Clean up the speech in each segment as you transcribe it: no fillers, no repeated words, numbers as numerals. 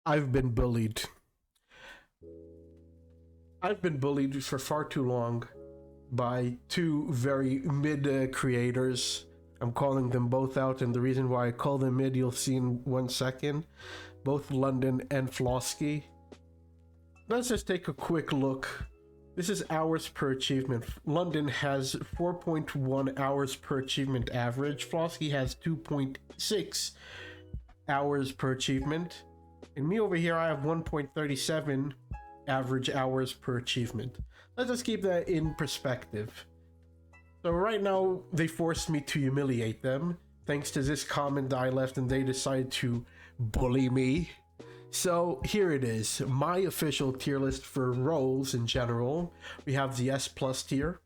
I've been bullied. I've been bullied for far too long by two very mid creators. I'm calling them both out, and the reason why I call them mid, you'll see in 1 second. Both London and Flosky. Let's just take a quick look. This is hours per achievement. London has 4.1 hours per achievement average. Flosky has 2.6 hours per achievement. And me over here, I have 1.37 average hours per achievement. Let's just keep that in perspective. So right now, they forced me to humiliate them, thanks to this comment I left, and they decided to bully me. So here it is, my official tier list for roles in general. We have the S plus tier,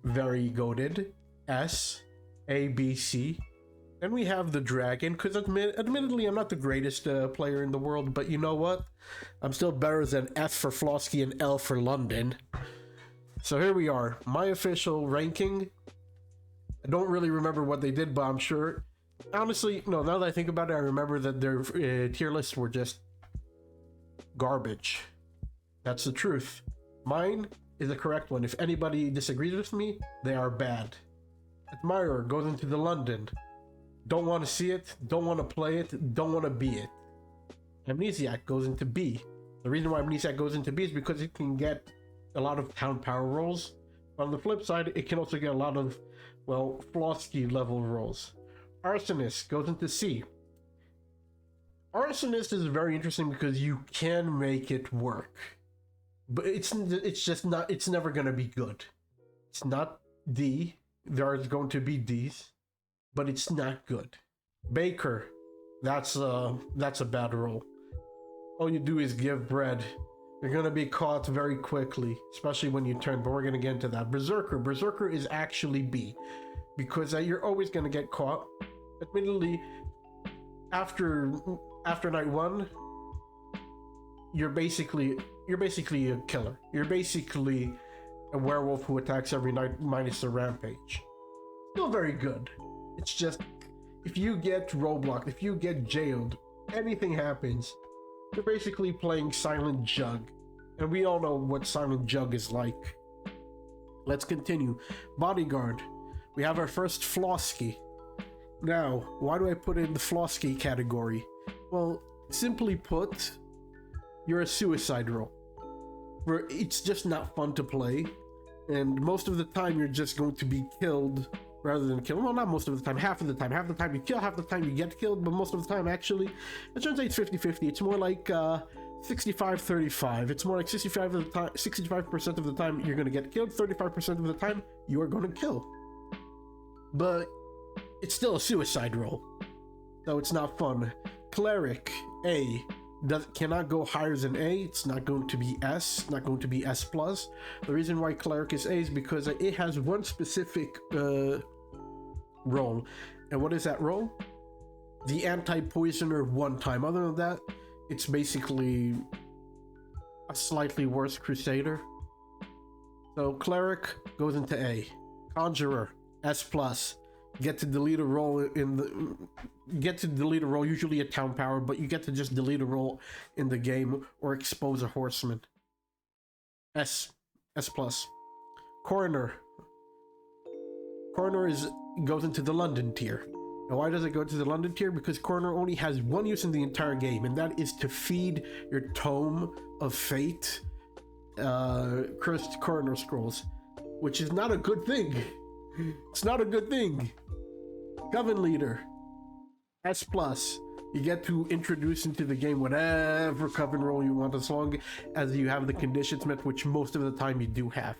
very goated, S, A, B, C. Then we have the Dragon, because admittedly I'm not the greatest player in the world, but you know what? I'm still better than F for Flosky and L for London. So here we are, my official ranking. I don't really remember what they did, but I'm sure. Honestly, no, now that I think about it, I remember that their tier lists were just garbage. That's the truth. Mine is the correct one. If anybody disagrees with me, they are bad. Admirer goes into the London. Don't want to see it, don't want to play it, don't want to be it. Amnesiac goes into B. The reason why Amnesiac goes into B is because it can get a lot of town power rolls. But on the flip side, it can also get a lot of, well, Flosky level rolls. Arsonist goes into C. Arsonist is very interesting because you can make it work. But it's just not, it's never going to be good. It's not D. There are going to be Ds. But it's not good. Baker, that's a bad role. All you do is give bread. You're gonna be caught very quickly, especially when you turn, but we're gonna get into that. Berserker is actually B, because you're always gonna get caught. Admittedly, after night one, you're basically a killer. You're basically a werewolf who attacks every night minus the rampage. Still very good. It's just, if you get roadblocked, if you get jailed, anything happens, you're basically playing Silent Jug. And we all know what Silent Jug is like. Let's continue. Bodyguard. We have our first Flosky. Now, why do I put it in the Flosky category? Well, simply put, you're a suicide role. Where it's just not fun to play. And most of the time, you're just going to be killed rather than kill. Well, not most of the time, half of the time. Half the time you kill, half the time you get killed, but most of the time, actually, it turns out it's 50-50. It's more like 65-35. It's more like 65% of the time you're going to get killed, 35% of the time you are going to kill. But it's still a suicide roll, so it's not fun. Cleric, A. Cannot go higher than A. It's not going to be S, not going to be S+. The reason why Cleric is A is because it has one specific role. And what is that role? The anti-poisoner one time. Other than that, it's basically a slightly worse Crusader. So Cleric goes into A. Conjurer, S+. Get to delete a role usually a town power, but you get to just delete a role in the game or expose a horseman. S+. Coroner goes into the London tier. Now why does it go to the London tier? Because Coroner only has one use in the entire game, and that is to feed your Tome of Fate cursed Coroner scrolls, which is not a good thing. It's not a good thing. Coven Leader, S+. You get to introduce into the game whatever Coven role you want, as long as you have the conditions met, which most of the time you do have.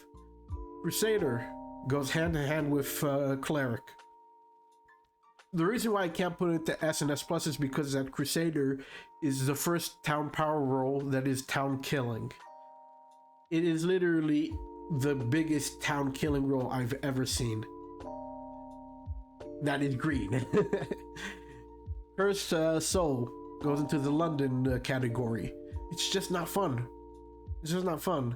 Crusader goes hand in hand with Cleric. The reason why I can't put it to S and S+ is because that Crusader is the first town power role that is town killing. It is literally the biggest town killing role I've ever seen. That is green. Cursed Soul goes into the London category. It's just not fun. It's just not fun.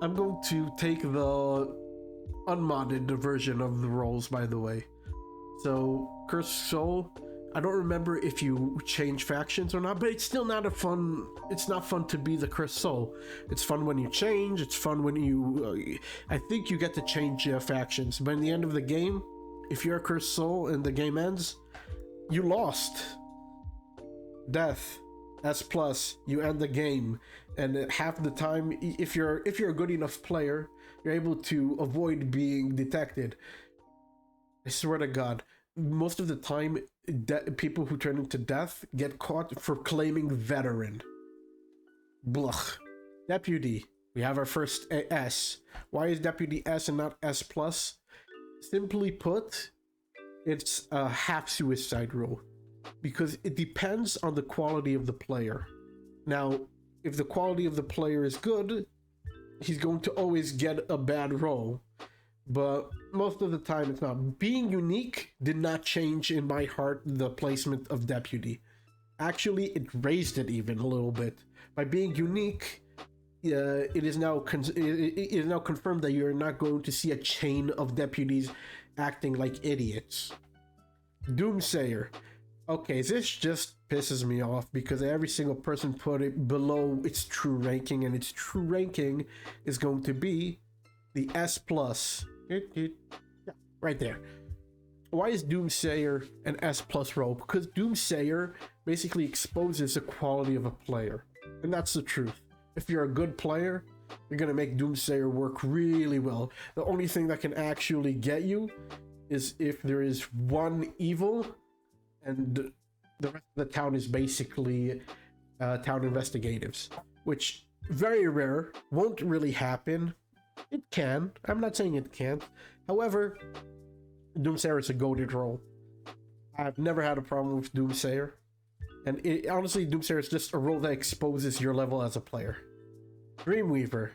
I'm going to take the unmodded version of the roles, by the way. So, Cursed Soul, I don't remember if you change factions or not, but it's still not a fun. It's not fun to be the cursed soul. It's fun when you change. It's fun when you. I think you get to change factions, but in the end of the game, if you're a cursed soul and the game ends, you lost. Death. S plus. You end the game, and half the time, if you're a good enough player, you're able to avoid being detected. I swear to God, most of the time, people who turn into death get caught for claiming veteran. Blah. Deputy. We have our first S. Why is Deputy S and not S plus? Simply put, it's a half suicide role. Because it depends on the quality of the player. Now, if the quality of the player is good, he's going to always get a bad role. But most of the time it's not. Being unique did not change in my heart the placement of Deputy. Actually, it raised it even a little bit. By being unique, it is now confirmed that you're not going to see a chain of deputies acting like idiots. Doomsayer. Okay, this just pisses me off because every single person put it below its true ranking, and its true ranking is going to be the S plus. Yeah, right there. Why is Doomsayer an S plus role? Because Doomsayer basically exposes the quality of a player, and that's the truth. If you're a good player, you're gonna make Doomsayer work really well. The only thing that can actually get you is if there is one evil and the rest of the town is basically town investigatives, which very rare, won't really happen. It can. I'm not saying it can't. However, Doomsayer is a goated role. I've never had a problem with Doomsayer. And honestly, Doomsayer is just a role that exposes your level as a player. Dreamweaver.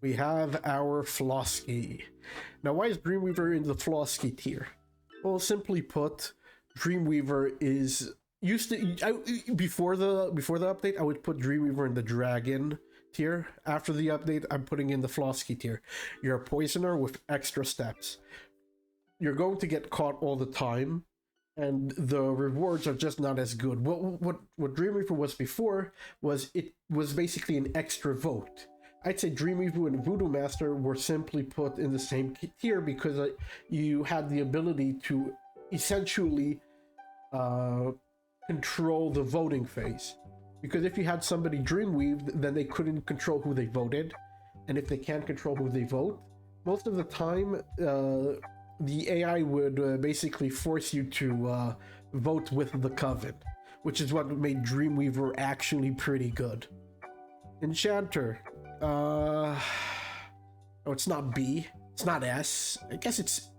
We have our Flosky. Now, why is Dreamweaver in the Flosky tier? Well, simply put, Dreamweaver is used to before the update. I would put Dreamweaver in the Dragon tier. After the update, I'm putting in the Flosky tier. You're a poisoner with extra steps. You're going to get caught all the time, and the rewards are just not as good. What Dreamweaver was before was it was basically an extra vote. I'd say Dreamweaver and Voodoo Master were simply put in the same tier because you had the ability to essentially control the voting phase. Because if you had somebody Dreamweaved, then they couldn't control who they voted, and if they can't control who they vote, most of the time the AI would basically force you to vote with the Coven, which is what made Dreamweaver actually pretty good. Enchanter. Oh, it's not B. It's not S. I guess it's.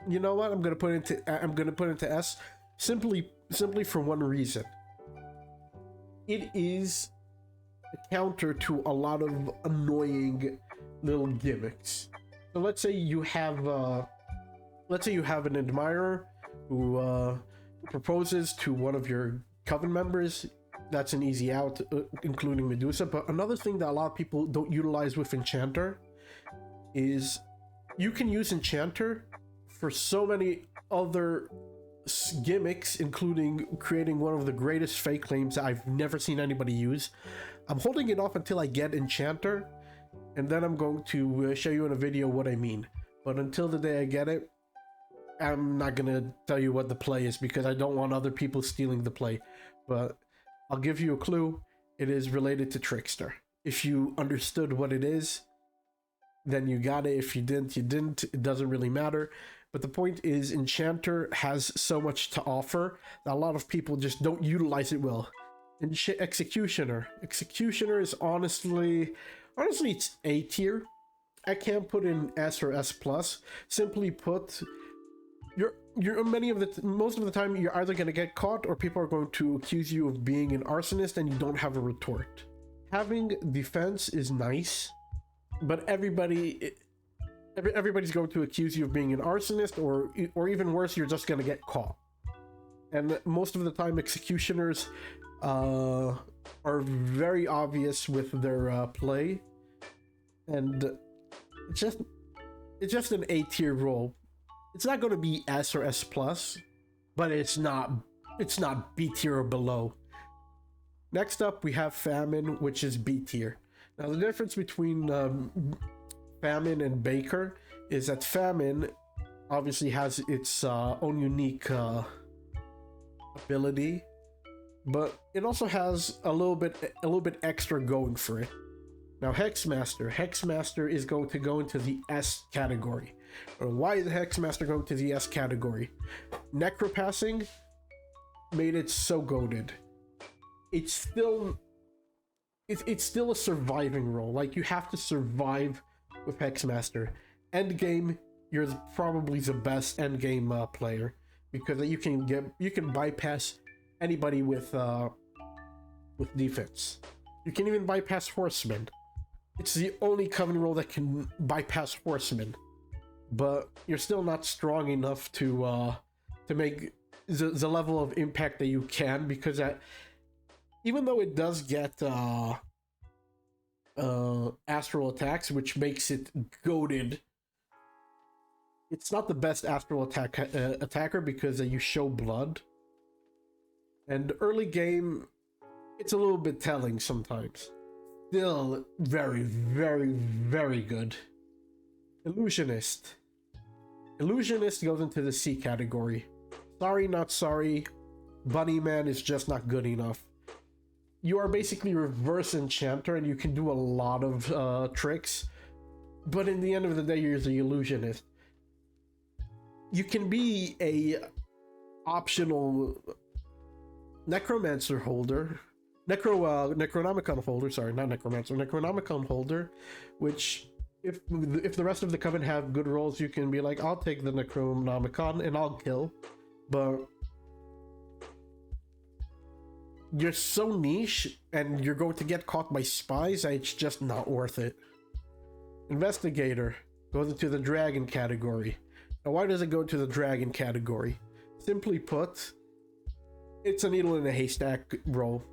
You know what? I'm gonna put it into S, simply for one reason. It is a counter to a lot of annoying little gimmicks. So let's say you have an admirer who proposes to one of your Coven members. That's an easy out, including Medusa. But another thing that a lot of people don't utilize with Enchanter is you can use Enchanter for so many other gimmicks, including creating one of the greatest fake claims I've never seen anybody use. I'm holding it off until I get Enchanter, and then I'm going to show you in a video what I mean. But until the day I get it, I'm not gonna tell you what the play is because I don't want other people stealing the play. But I'll give you a clue. It is related to Trickster. If you understood what it is, then you got it. If you didn't, you didn't. It doesn't really matter. But the point is, Enchanter has so much to offer that a lot of people just don't utilize it well. And Executioner. Executioner is honestly, it's A tier. I can't put in S or S plus. Simply put, most of the time you're either going to get caught or people are going to accuse you of being an arsonist and you don't have a retort. Having defense is nice, but everybody's going to accuse you of being an arsonist, or even worse, you're just going to get caught. And most of the time executioners are very obvious with their play, and it's just an A tier role. It's not going to be S or S plus, but it's not B tier or below. Next up, we have Famine, which is B tier. Now, the difference between Famine and Baker is that Famine obviously has its own unique ability, but it also has a little bit extra going for it. Now, Hexmaster is going to go into the S category. Why is Hexmaster going to the S category? Necropassing made it so goated. It's still a surviving role. Like, you have to survive with Hexmaster. Endgame, you're probably the best endgame player, because you can bypass anybody with defense. You can even bypass Horsemen. It's the only Coven role that can bypass Horsemen, but you're still not strong enough to make the level of impact that you can, because even though it does get astral attacks, which makes it goated, it's not the best astral attacker, because you show blood, and early game it's a little bit telling sometimes. Still very, very, very good. Illusionist goes into the C category. Sorry, not sorry. Bunnyman is just not good enough. You are basically reverse enchanter, and you can do a lot of tricks, but in the end of the day, you're the illusionist. You can be a optional necromancer holder, necronomicon holder. Sorry, not necromancer, necronomicon holder. Which, if the rest of the coven have good rolls, you can be like, I'll take the necronomicon and I'll kill. But you're so niche, and you're going to get caught by spies, that it's just not worth it. Investigator goes into the dragon category. Now, why does it go into the dragon category? Simply put, it's a needle in a haystack role.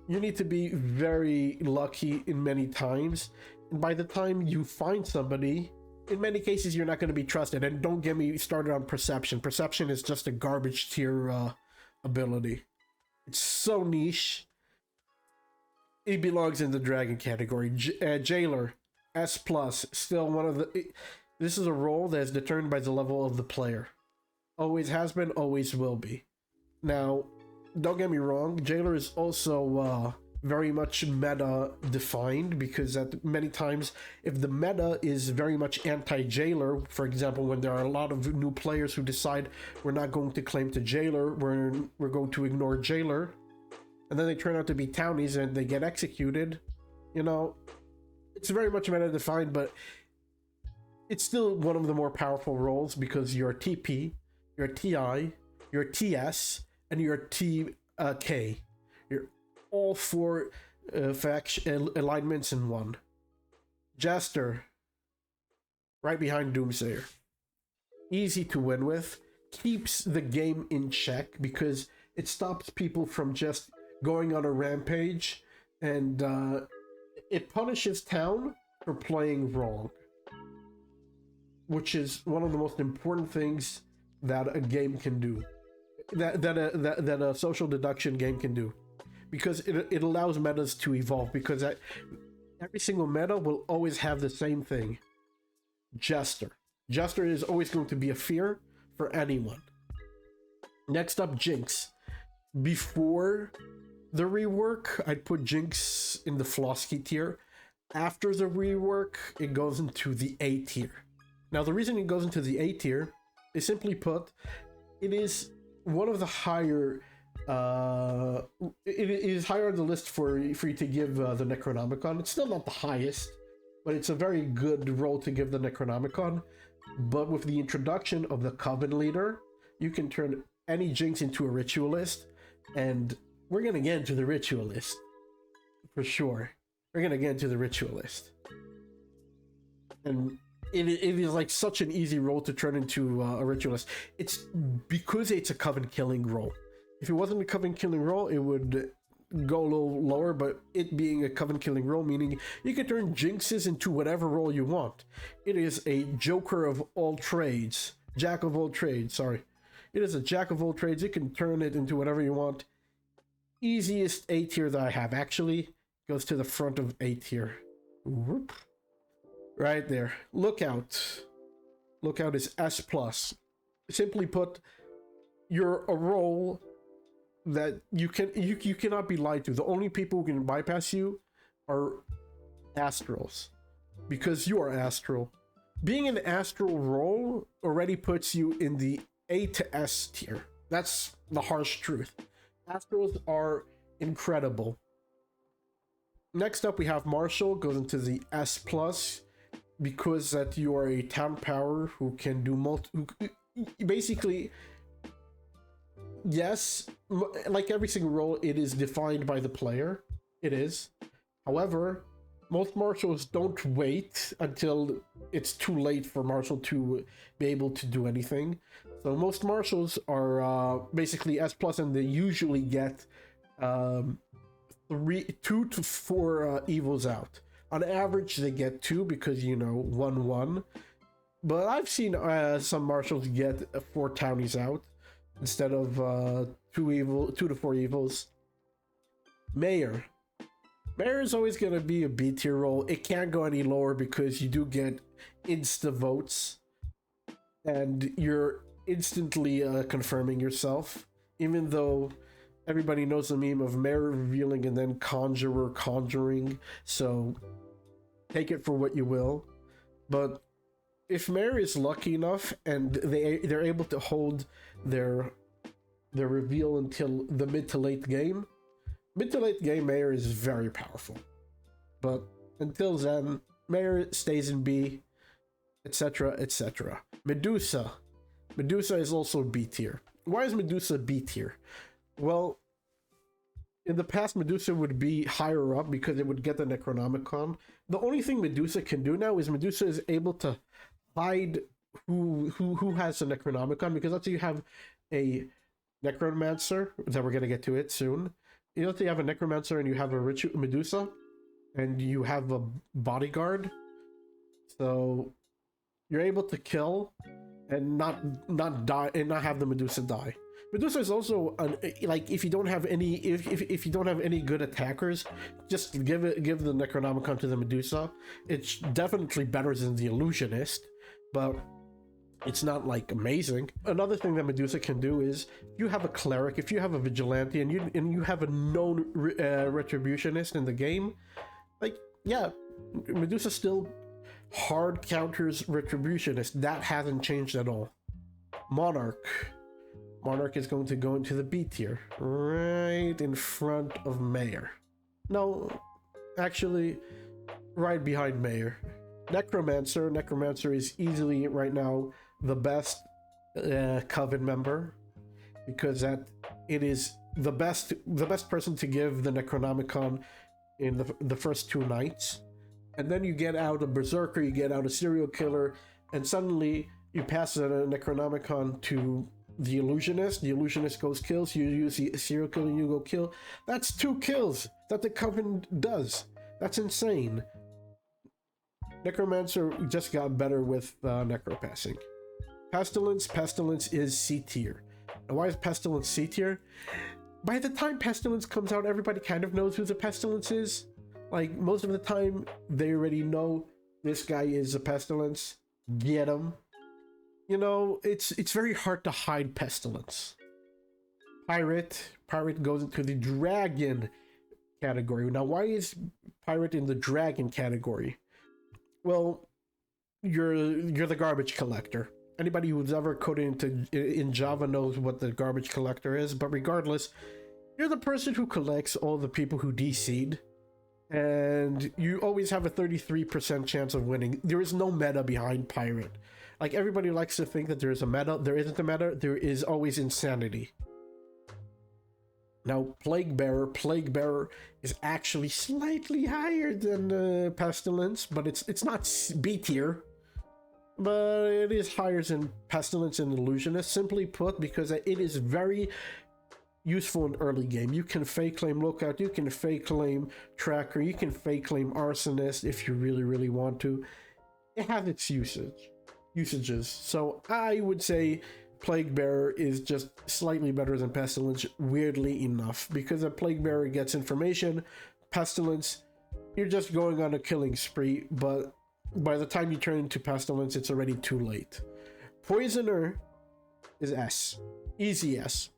You need to be very lucky in many times, and by the time you find somebody, in many cases you're not going to be trusted. And don't get me started on perception. Perception is just a garbage tier ability. It's so niche. It belongs in the dragon category. Jailer, S+, still one of the... This is a role that is determined by the level of the player. Always has been, always will be. Now, don't get me wrong, Jailer is also very much meta defined, because at many times, if the meta is very much anti-Jailer, for example, when there are a lot of new players who decide we're not going to claim to Jailer, we're going to ignore Jailer, and then they turn out to be townies and they get executed, you know, it's very much meta defined, but it's still one of the more powerful roles, because you're TP, you're TI, you're TS, and you're TK. You're all four faction alignments in one. Jester, right behind Doomsayer. Easy to win with, keeps the game in check, because it stops people from just going on a rampage, and it punishes Town for playing wrong, which is one of the most important things that a game can do, that a social deduction game can do, because it allows metas to evolve, because every single meta will always have the same thing. Jester is always going to be a fear for anyone. Next up, Jinx. Before the rework, I'd put Jinx in the Flosky tier. After the rework, it goes into the A tier. Now, the reason it goes into the A tier is, simply put, it is one of the higher... it is higher on the list for you to give the Necronomicon. It's still not the highest, but it's a very good role to give the Necronomicon. But with the introduction of the Coven Leader, you can turn any Jinx into a Ritualist, and we're gonna get into the Ritualist. For sure. We're gonna get into the Ritualist. And it is like such an easy role to turn into a Ritualist. It's because it's a Coven killing role. If it wasn't a Coven killing role, it would go a little lower, but it being a Coven killing role, meaning you can turn Jinxes into whatever role you want. It is a Joker of all trades. Jack of all trades, sorry. It is a jack of all trades. You can turn it into whatever you want. Easiest A tier that I have actually goes to the front of A tier. Whoop. Right there. Lookout. Lookout is S+. Simply put, you're a role that you cannot be lied to. The only people who can bypass you are astrals, because you are astral. Being an astral role already puts you in the A to S tier. That's the harsh truth. Astrals are incredible. Next up we have Marshall, goes into the S+, because that you are a town power who can do basically, yes, like every single role, it is defined by the player. It is. However, most marshals don't wait until it's too late for Marshall to be able to do anything. So most marshals are basically S+, and they usually get 2 to 4 evils out. On average, they get 2 because, you know, 1-1. But I've seen some marshals get 4 townies out instead of 2 to 4 evils. Mayor. Mayor is always going to be a B tier role. It can't go any lower because you do get insta votes, and you're instantly confirming yourself, even though everybody knows the meme of Mayor revealing and then Conjurer conjuring, so take it for what you will. But if Mayor is lucky enough and they're able to hold their reveal until the mid to late game, Mayor is very powerful. But until then, Mayor stays in B, etc, etc. Medusa is also B tier. Why is Medusa B tier? Well, in the past, Medusa would be higher up because it would get the Necronomicon. The only thing Medusa can do now is Medusa is able to hide who has the Necronomicon, because let's say you have a Necromancer, that we're going to get to it soon. You know, if you have a Necromancer and you have a Medusa, and you have a bodyguard, so you're able to kill and not die, and not have the Medusa die. Medusa is also like, if you don't have any if you don't have any good attackers, just give the Necronomicon to the Medusa. It's definitely better than the Illusionist, but it's not like amazing. Another thing that Medusa can do is, if you have a cleric, if you have a vigilante, and you have a known retributionist in the game, like, yeah, Medusa still hard counters retributionist. That hasn't changed at all. Monarch is going to go into the B tier, right in front of Mayor. No, actually, right behind Mayor. Necromancer is easily right now the best Coven member, because that it is the best person to give the Necronomicon in the first 2 nights. And then you get out a Berserker, you get out a Serial Killer, and suddenly you pass the Necronomicon to the Illusionist. The Illusionist goes kills, you use the Serial Killer, you go kill. That's 2 kills that the Coven does. That's insane. Necromancer just got better with Necropassing. Pestilence is C tier. And why is Pestilence C tier? By the time Pestilence comes out, everybody kind of knows who the Pestilence is. Like, most of the time, they already know this guy is a Pestilence. Get him. You know, it's very hard to hide Pestilence. Pirate goes into the Dragon category. Now, why is Pirate in the Dragon category? Well, you're the garbage collector. Anybody who's ever coded in Java knows what the garbage collector is, but regardless, you're the person who collects all the people who DC'd, and you always have a 33% chance of winning. There is no meta behind Pirate. Like, everybody likes to think that there is a meta. There isn't a meta. There is always insanity. Now, Plague Bearer is actually slightly higher than Pestilence, but it's not B tier. But it is higher than Pestilence and Illusionist, simply put, because it is very useful in early game. You can fake claim Lookout, you can fake claim Tracker, you can fake claim Arsonist if you really, really want to. It has its usages. So I would say Plague Bearer is just slightly better than Pestilence, weirdly enough, because a Plague Bearer gets information. Pestilence, you're just going on a killing spree, but by the time you turn into Pestilence, it's already too late. Poisoner is S. Easy S.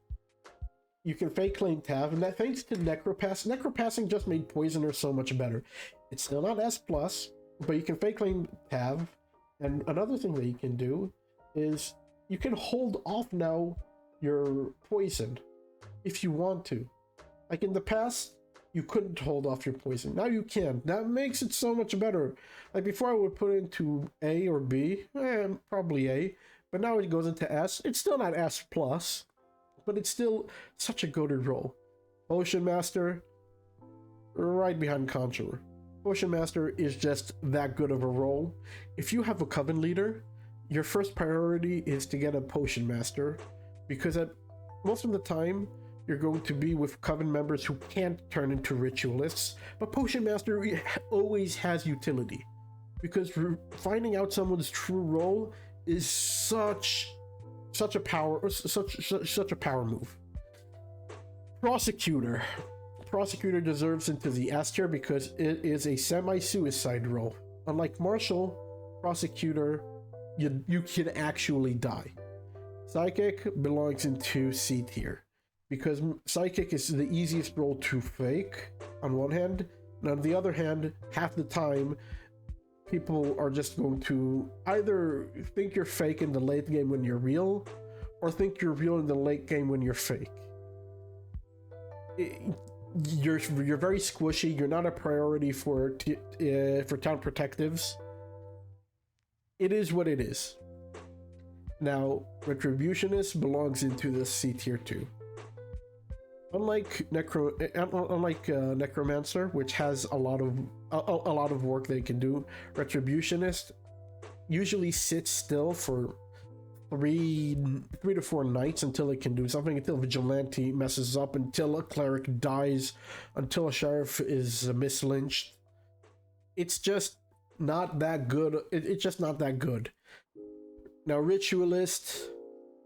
You can fake claim Tav, and that thanks to Necropass. Necropassing just made Poisoner so much better. It's still not S+, but you can fake claim Tav, and another thing that you can do is you can hold off now your poison if you want to. Like in the past, you couldn't hold off your poison. Now you can. That makes it so much better. Like before I would put it into A or B, probably A, but now it goes into S. It's still not S+, but it's still such a goated roll. Potion Master, right behind Conjurer. Potion Master is just that good of a roll. If you have a Coven Leader, your first priority is to get a Potion Master, because at most of the time, you're going to be with Coven members who can't turn into Ritualists, but Potion Master always has utility, because finding out someone's true role is such a power move. Prosecutor deserves into the S tier because it is a semi-suicide role. Unlike Marshal, Prosecutor, you can actually die. Psychic belongs into C tier because Psychic is the easiest role to fake on one hand, and on the other hand, half the time people are just going to either think you're fake in the late game when you're real, or think you're real in the late game when you're fake. You're very squishy. You're not a priority for town protectives. It is what it is. Now, Retributionist belongs into the C tier too. Unlike Necromancer, which has a lot of work they can do, Retributionist usually sits still for three to 4 nights until it can do something, until Vigilante messes up, until a cleric dies, until a sheriff is mislynched. It's just not that good. It's just not that good. Now, Ritualist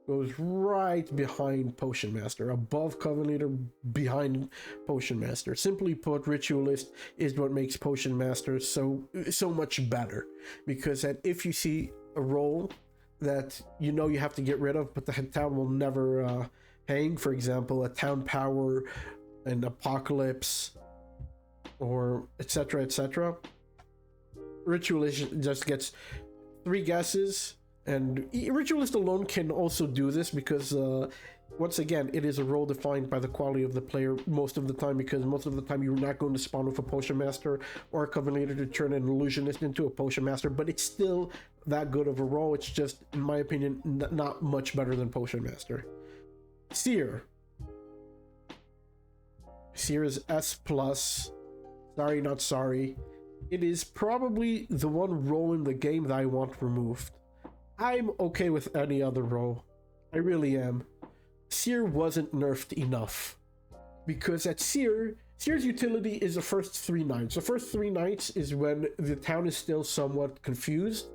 goes right behind Potion Master, above Coven Leader, behind Potion Master. Simply put, Ritualist is what makes Potion Master so much better, because if you see a role that you know you have to get rid of, but the town will never hang, for example, a Town Power, an Apocalypse, or etc., Ritualist just gets 3 guesses. And Ritualist alone can also do this because, once again, it is a role defined by the quality of the player most of the time, because most of the time you're not going to spawn with a Potion Master or a Coven Leader to turn an Illusionist into a Potion Master, but it's still that good of a role. It's just, in my opinion, not much better than Potion Master. Seer. Seer is S+. Sorry, not sorry. It is probably the one role in the game that I want removed. I'm okay with any other role. I really am. Seer wasn't nerfed enough. Because at Seer's utility is the first 3 nights. The first 3 nights is when the town is still somewhat confused.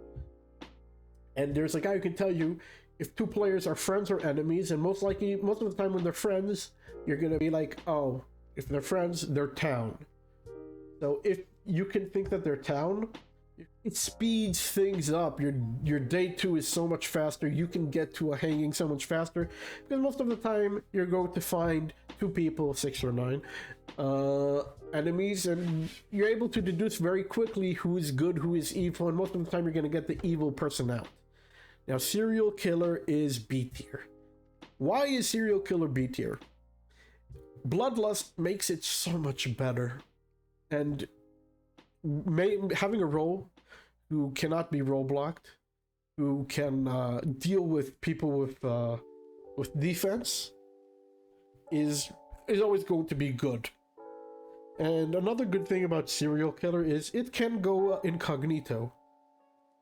And there's a guy who can tell you if 2 players are friends or enemies, and most of the time when they're friends, you're gonna be like, oh, if they're friends, they're town. So if you can think that they're town, it speeds things up. Your day 2 is so much faster. You can get to a hanging so much faster, because most of the time you're going to find 2 people, 6 or 9 enemies, and you're able to deduce very quickly who is good, who is evil, and most of the time you're going to get the evil person out. Now, Serial Killer is B tier. Why is Serial Killer B tier? Bloodlust makes it so much better, and having a role who cannot be role blocked, who can deal with people with defense, is always going to be good. And another good thing about Serial Killer is it can go incognito.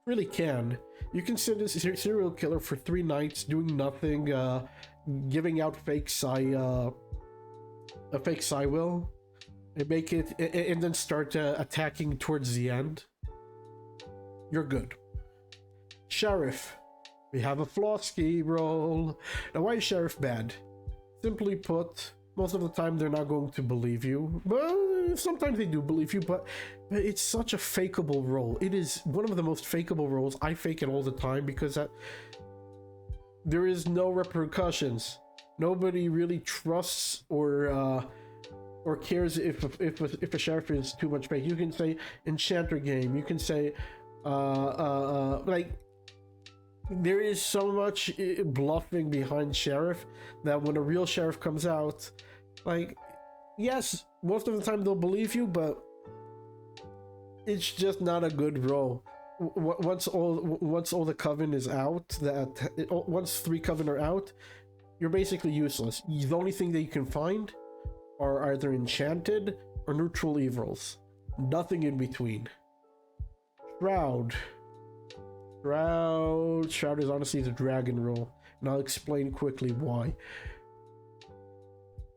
Really can. You can send a Serial Killer for 3 nights doing nothing, giving out a fake psi will, and make it, and then start attacking towards the end. You're good. Sheriff. We have a Flosky roll. Now, why is Sheriff bad? Simply put, most of the time they're not going to believe you. Well, sometimes they do believe you, but it's such a fakeable role. It is one of the most fakeable roles. I fake it all the time because there is no repercussions. Nobody really trusts or cares if a sheriff is too much fake. You can say enchanter game. You can say like, there is so much bluffing behind sheriff that when a real sheriff comes out, like, yes, most of the time they'll believe you, but it's just not a good role. Once all the coven is out, once 3 coven are out, you're basically useless. The only thing that you can find are either enchanted or neutral evils. Nothing in between. Shroud is honestly the dragon role, and I'll explain quickly why.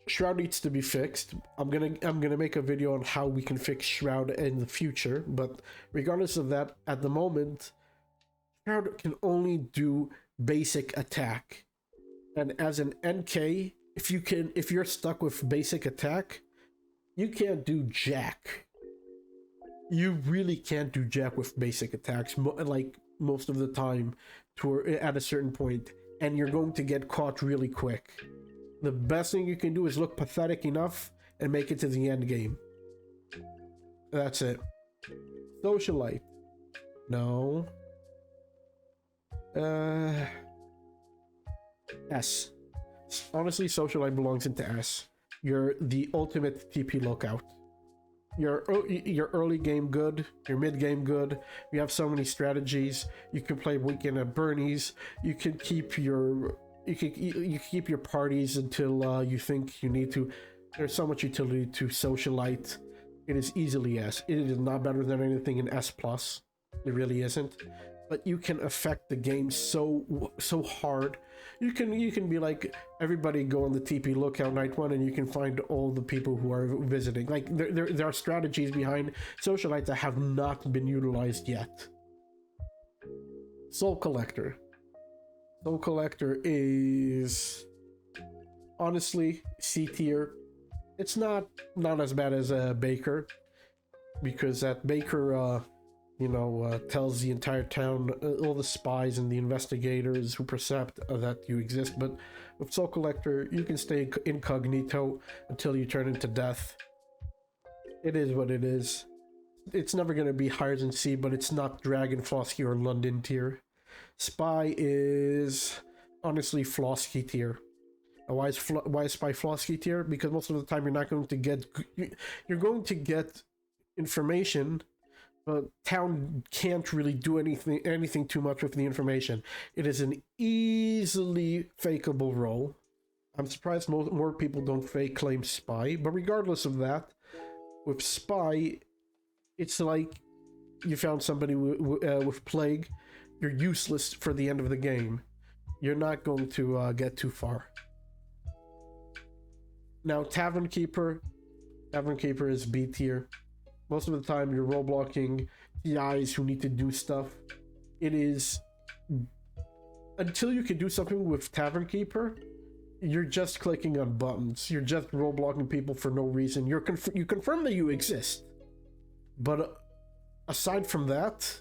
Shroud needs to be fixed. I'm gonna make a video on how we can fix Shroud in the future, but regardless of that, at the moment, Shroud can only do basic attack. And as an NK, if you're stuck with basic attack, you can't do jack. You really can't do jack with basic attacks, like most of the time, at a certain point, and you're going to get caught really quick. The best thing you can do is look pathetic enough and make it to the end game. That's it. Socialite. No. S. Honestly, Socialite belongs into S. You're the ultimate TP lookout. Your early game good, your mid game good. You have so many strategies. You can play weekend at Bernie's. You can keep your parties until you think you need to. There's so much utility to Socialite. It is easily S. It is not better than anything in S+. It really isn't. But you can affect the game so hard. You can be like, everybody go on the TP lookout night 1, and you can find all the people who are visiting. Like, there are strategies behind Socialite that have not been utilized yet. Soul Collector. Soul Collector is honestly C tier. It's not as bad as Baker, because that Baker tells the entire town, all the spies and the investigators who percept that you exist. But with Soul Collector, you can stay incognito until you turn into death. It is what it is. It's never going to be higher than C, but it's not Dragon, Flosky, or London tier. Spy is honestly Flosky tier. Why is Spy Flosky tier? Because most of the time you're going to get information, but town can't really do anything too much with the information. It is an easily fakeable role. I'm surprised more people don't fake claim Spy, but regardless of that, with Spy, it's like you found somebody with Plague. You're useless for the end of the game. You're not going to get too far. Now, Tavern Keeper is B tier. Most of the time, you're role blocking TIs who need to do stuff. It is, until you can do something with Tavern Keeper, you're just clicking on buttons. You're just role blocking people for no reason. You confirm that you exist, but aside from that,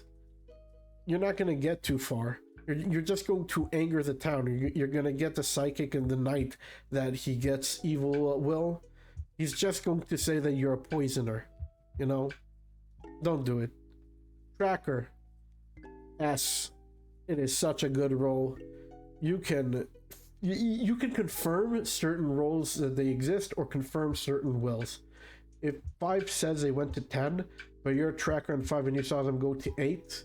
you're not going to get too far. You're just going to anger the town. You're going to get the psychic in the night that he gets evil will. He's just going to say that you're a poisoner. Don't do it. Tracker. S. It is such a good role. You can confirm certain roles that they exist, or confirm certain wills. If 5 says they went to 10, but you're a tracker on 5 and you saw them go to 8,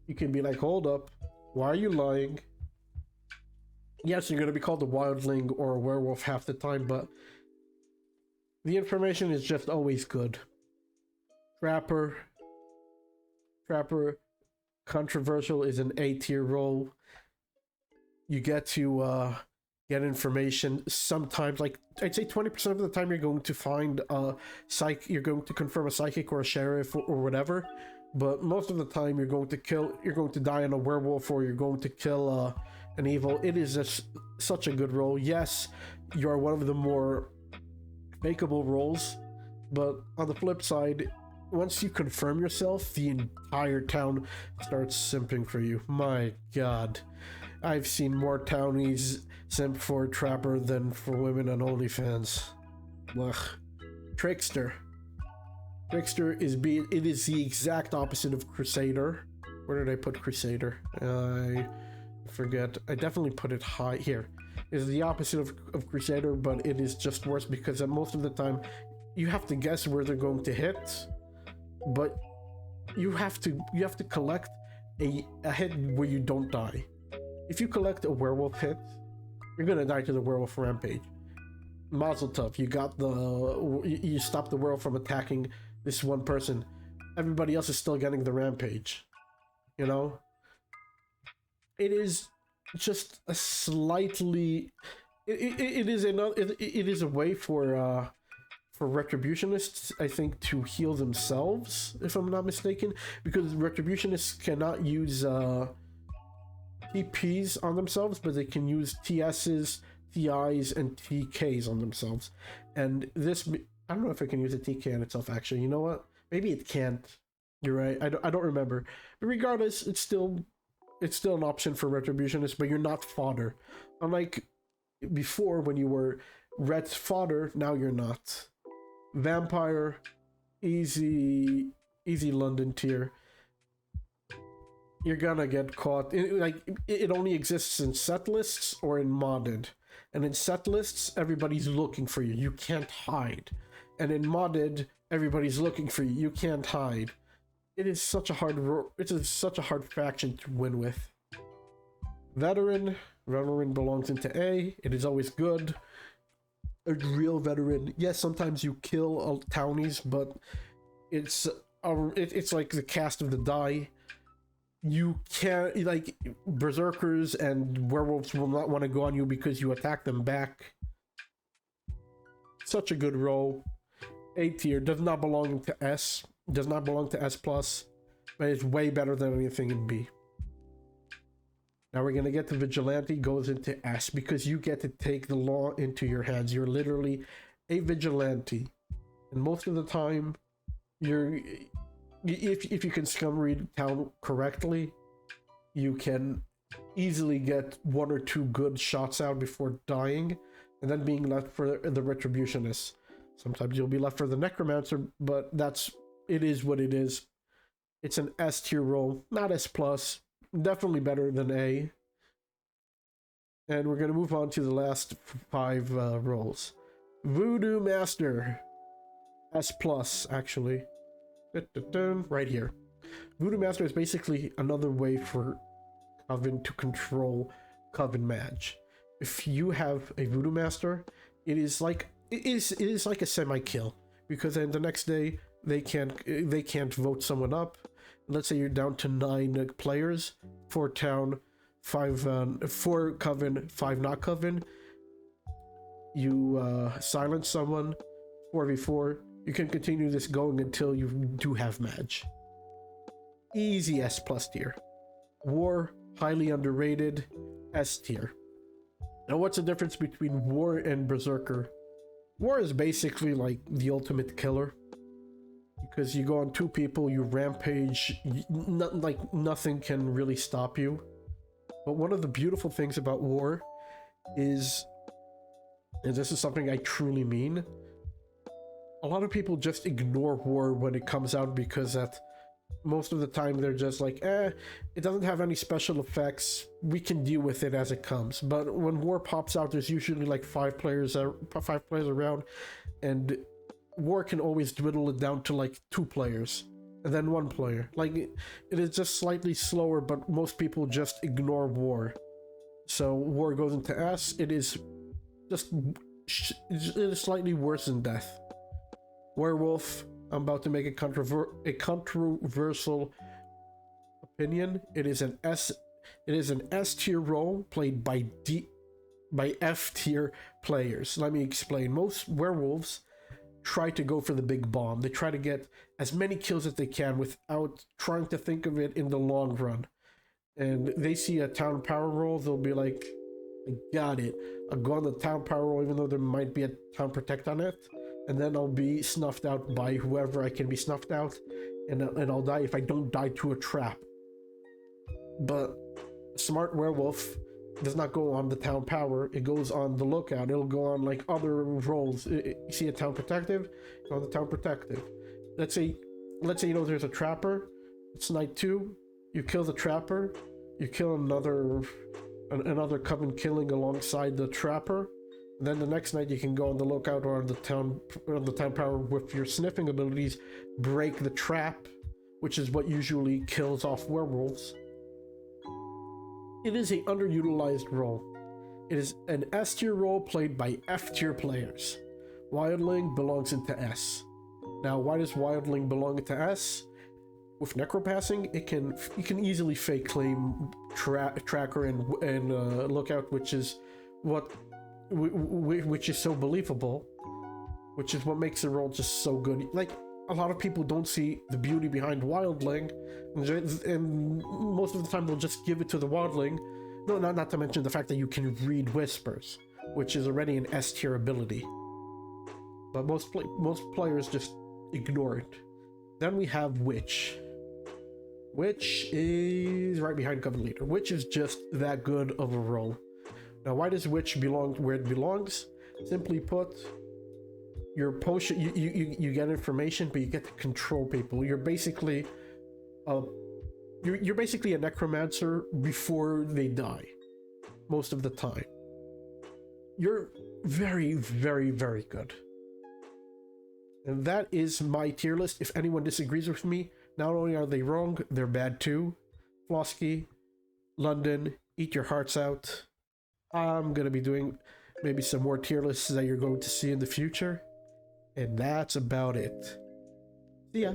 you can be like, hold up, why are you lying? Yes, you're going to be called a wildling or a werewolf half the time, but the information is just always good. Trapper. Controversial is an A tier role. You get to get information sometimes, like I'd say 20% of the time you're going to find you're going to confirm a psychic or a sheriff or whatever. but most of the time you're going to die on a werewolf, or you're going to kill an evil. It is such a good role. Yes, you are one of the more fakeable roles, but on the flip side, once you confirm yourself, the entire town starts simping for you. My god, I've seen more townies simp for Trapper than for women on OnlyFans. Ugh. Trickster. Trickster is it is the exact opposite of Crusader. Where did I put Crusader? I forget. I definitely put it high here. It's the opposite of Crusader, but it is just worse because most of the time you have to guess where they're going to hit, but you have to collect a hit where you don't die. If you collect a werewolf hit, you're gonna die to the werewolf rampage. Mazel tov, you stop the werewolf from attacking this one person. Everybody else is still getting the rampage. You know? It is just a slightly it is a way for retributionists, I think, to heal themselves, if I'm not mistaken, because retributionists cannot use TPs on themselves, but they can use TSs, TIs, and TKs on themselves. And this, I don't know if I can use a TK on itself, actually. You know what? Maybe it can't. You're right. I don't remember. But regardless, it's still an option for retributionists, but you're not fodder. Unlike before, when you were ret fodder, now you're not. Vampire, easy London tier. You're gonna get caught. It only exists in set lists or in modded. And in set lists, everybody's looking for you. You can't hide. And in modded, everybody's looking for you. You can't hide. It is such a hard faction to win with. Veteran belongs into A. It is always good. A real veteran. Yes, sometimes you kill townies, but it's like the cast of the die. You can't, like, berserkers and werewolves will not want to go on you because you attack them back. Such a good role. A tier, does not belong to S, does not belong to S+, but it's way better than anything in B. Now we're gonna get to Vigilante, goes into S, because you get to take the law into your hands. You're literally a vigilante, and most of the time, if you can scum read town correctly, you can easily get one or two good shots out before dying, and then being left for the retributionist. Sometimes you'll be left for the necromancer, but it is what it is. It's an S tier role, not S+, definitely better than A. And we're gonna move on to the last 5 roles. Voodoo Master, S+, actually. Right here. Voodoo Master is basically another way for Coven to control Coven Mage. If you have a Voodoo Master, it is like a semi-kill, because then the next day they can't vote someone up. Let's say you're down to 9 players, 4 town, 4 Coven, 5 not Coven. You silence someone, 4v4. You can continue this going until you do have Mage. Easy S+ tier. War, highly underrated, S tier. Now what's the difference between War and Berserker? War is basically like the ultimate killer, because you go on 2 people, you rampage, nothing can really stop you. But one of the beautiful things about War is, and this is something I truly mean, a lot of people just ignore War when it comes out because most of the time they're just like, it doesn't have any special effects, we can deal with it as it comes. But when War pops out, there's usually like 5 players around, and War can always dwindle it down to like 2 players and then 1 player. Like, it is just slightly slower, but most people just ignore War. So War goes into S. It is slightly worse than Death. Werewolf, I'm about to make a controversial opinion. It is an S tier role played by F tier players. Let me explain. Most werewolves try to go for the big bomb. They try to get as many kills as they can without trying to think of it in the long run. And they see a town power roll, they'll be like, I got it. I'll go on the town power roll even though there might be a town protect on it. And then I'll be snuffed out by whoever I can be snuffed out. And I'll die if I don't die to a trap. But a smart werewolf does not go on the town power, it goes on the lookout. It'll go on like other roles. You see a town protective, go on the town protective. Let's say you know there's a trapper, it's night 2, you kill the trapper, you kill another coven killing alongside the trapper. And then the next night you can go on the lookout or on the town power with your sniffing abilities, break the trap, which is what usually kills off werewolves. It is an underutilized role. It is an S tier role played by F tier players. Wildling belongs into S. Now, why does Wildling belong into S? With necropassing, you can easily fake claim tracker and lookout, which is so believable, which is what makes the role just so good. Like, a lot of people don't see the beauty behind Wildling, and most of the time they'll just give it to the Wildling. No, not to mention the fact that you can read whispers, which is already an S tier ability. But most players just ignore it. Then we have Witch. Witch is right behind Coven Leader. Witch is just that good of a role. Now, why does Witch belong where it belongs? Simply put, your potion, you get information, but you get to control people. You're basically you're basically a necromancer before they die, most of the time. You're very, very, very good. And that is my tier list. If anyone disagrees with me, not only are they wrong, they're bad too. Flosky, London, eat your hearts out. I'm gonna be doing maybe some more tier lists that you're going to see in the future. And that's about it. See ya.